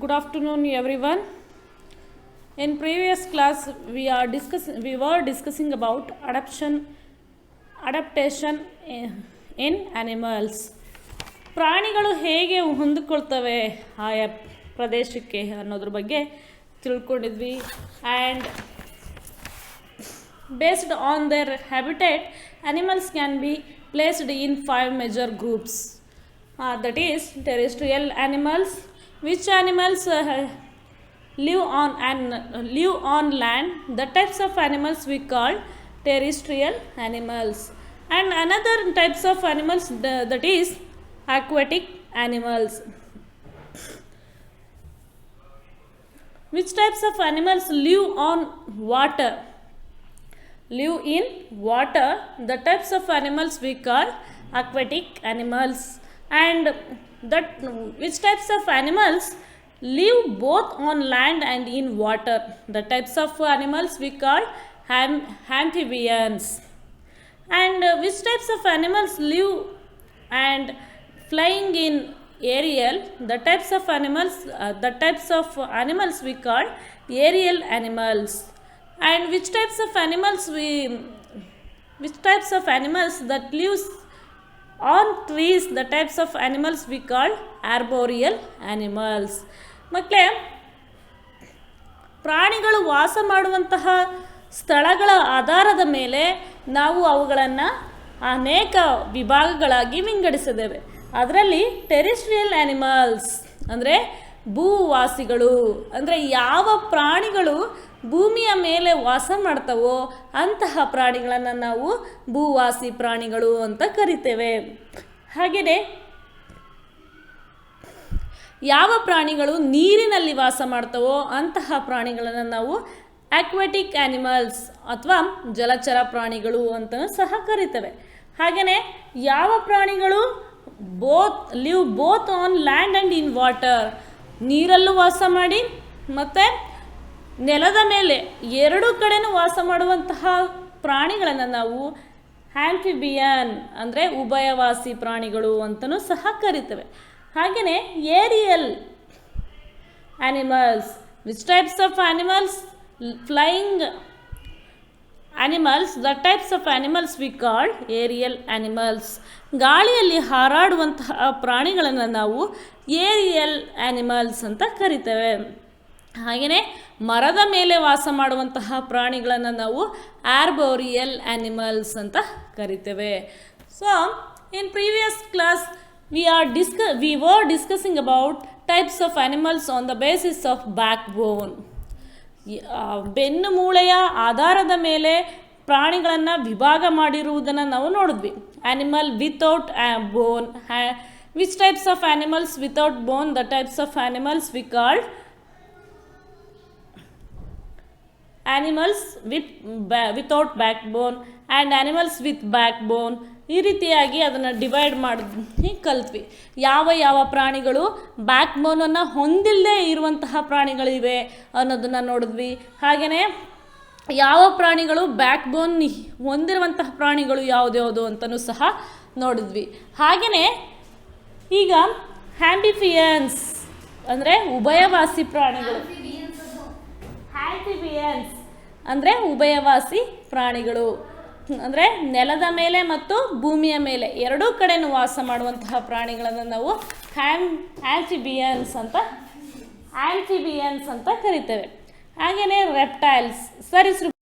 Good afternoon, everyone. In previous class, we were discussing about adaptation in animals. ಪ್ರಾಣಿಗಳು ಹೇಗೆ ಹೊಂದಿಕೊಳ್ತವೆ ಆಯಾ ಪ್ರದೇಶಕ್ಕೆ ಅನ್ನೋದ್ರ ಬಗ್ಗೆ ತಿಳ್ಕೊಂಡಿದ್ವಿ. And based on their habitat, animals can be placed in 5 major groups. That is terrestrial animals, which animals live on land. The types of animals we call terrestrial animals. And another types of animals that is aquatic animals. Which types of animals live on water? Live in water. The types of animals we call aquatic animals. And which types of animals live both on land and in water? The types of animals we call amphibians. And which types of animals live and flying in aerial? The types of animals we call aerial animals. And which types of animals that lives on trees? The types of animals we call arboreal animals. ಮಕ್ಕಳೇ, ಪ್ರಾಣಿಗಳು ವಾಸ ಮಾಡುವಂತಹ ಸ್ಥಳಗಳ ಆಧಾರದ ಮೇಲೆ ನಾವು ಅವುಗಳನ್ನು ಅನೇಕ ವಿಭಾಗಗಳಾಗಿ ವಿಂಗಡಿಸಿದ್ದೇವೆ. ಅದರಲ್ಲಿ ಟೆರಿಸ್ಟ್ರಿಯಲ್ ಆ್ಯನಿಮಲ್ಸ್ ಅಂದರೆ ಭೂವಾಸಿಗಳು, ಅಂದರೆ ಯಾವ ಪ್ರಾಣಿಗಳು ಭೂಮಿಯ ಮೇಲೆ ವಾಸ ಮಾಡ್ತವೋ ಅಂತಹ ಪ್ರಾಣಿಗಳನ್ನು ನಾವು ಭೂವಾಸಿ ಪ್ರಾಣಿಗಳು ಅಂತ ಕರಿತೇವೆ. ಹಾಗೆಯೇ ಯಾವ ಪ್ರಾಣಿಗಳು ನೀರಿನಲ್ಲಿ ವಾಸ ಮಾಡ್ತವೋ ಅಂತಹ ಪ್ರಾಣಿಗಳನ್ನು ನಾವು ಆಕ್ವಾಟಿಕ್ ಆ್ಯನಿಮಲ್ಸ್ ಅಥವಾ ಜಲಚರ ಪ್ರಾಣಿಗಳು ಅಂತಲೂ ಸಹ ಕರಿತೇವೆ. ಹಾಗೆಯೇ ಯಾವ ಪ್ರಾಣಿಗಳು live both on land and in water, ನೀರಲ್ಲೂ ವಾಸ ಮಾಡಿ ಮತ್ತು ನೆಲದ ಮೇಲೆ ಎರಡೂ ಕಡೆನೂ ವಾಸ ಮಾಡುವಂತಹ ಪ್ರಾಣಿಗಳನ್ನು ನಾವು ಆಂಫಿಬಿಯನ್ ಅಂದರೆ ಉಭಯವಾಸಿ ಪ್ರಾಣಿಗಳು ಅಂತಲೂ ಸಹ ಕರಿತೇವೆ. ಹಾಗೆಯೇ aerial animals. Which types of animals? Flying animals. The types of animals we called aerial animals. ಗಾಳಿಯಲ್ಲಿ ಹಾರಾಡುವಂತಹ ಪ್ರಾಣಿಗಳನ್ನು ನಾವು ಏರಿಯಲ್ ಆ್ಯನಿಮಲ್ಸ್ ಅಂತ ಕರಿತೇವೆ. ಹಾಗೆಯೇ ಮರದ ಮೇಲೆ ವಾಸ ಮಾಡುವಂತಹ ಪ್ರಾಣಿಗಳನ್ನು ನಾವು ಆರ್ಬೋರಿಯಲ್ ಆ್ಯನಿಮಲ್ಸ್ ಅಂತ ಕರಿತೇವೆ. So in previous class we were discussing about types of animals on the basis of backbone. ಬೆನ್ನು ಮೂಳೆಯ ಆಧಾರದ ಮೇಲೆ ಪ್ರಾಣಿಗಳನ್ನು ವಿಭಾಗ ಮಾಡಿರುವುದನ್ನು ನಾವು ನೋಡಿದ್ವಿ. Animal without bone. Which types of animals without bone? The types of animals we called animals without back bone and animals with back ಬೋನ್. ಈ ರೀತಿಯಾಗಿ ಅದನ್ನು ಡಿವೈಡ್ ಮಾಡಿ ಕಲ್ತ್ವಿ. ಯಾವ ಪ್ರಾಣಿಗಳು ಬ್ಯಾಕ್ ಬೋನನ್ನು ಹೊಂದಿಲ್ಲದೆ ಇರುವಂತಹ ಪ್ರಾಣಿಗಳಿವೆ ಅನ್ನೋದನ್ನು ನೋಡಿದ್ವಿ. ಹಾಗೆಯೇ ಯಾವ ಪ್ರಾಣಿಗಳು ಬ್ಯಾಕ್ ಬೋನ್ ಹೊಂದಿರುವಂತಹ ಪ್ರಾಣಿಗಳು ಯಾವ್ದ್ಯಾವುದು ಅಂತಲೂ ಸಹ ನೋಡಿದ್ವಿ. ಹಾಗೆಯೇ ಈಗ ಆಂಫಿಬಿಯನ್ಸ್ ಅಂದರೆ ಉಭಯವಾಸಿ ಪ್ರಾಣಿಗಳು. ಆಂಫಿಬಿಯನ್ಸ್ ಅಂದರೆ ಉಭಯವಾಸಿ ಪ್ರಾಣಿಗಳು, ಅಂದರೆ ನೆಲದ ಮೇಲೆ ಮತ್ತು ಭೂಮಿಯ ಮೇಲೆ ಎರಡೂ ಕಡೆನೂ ವಾಸ ಮಾಡುವಂತಹ ಪ್ರಾಣಿಗಳನ್ನು ನಾವು ಆಂಫಿಬಿಯನ್ಸ್ ಅಂತ ಕರಿತೇವೆ. ಹಾಗೆಯೇ ರೆಪ್ಟೈಲ್ಸ್, ಸರೀಸೃಪ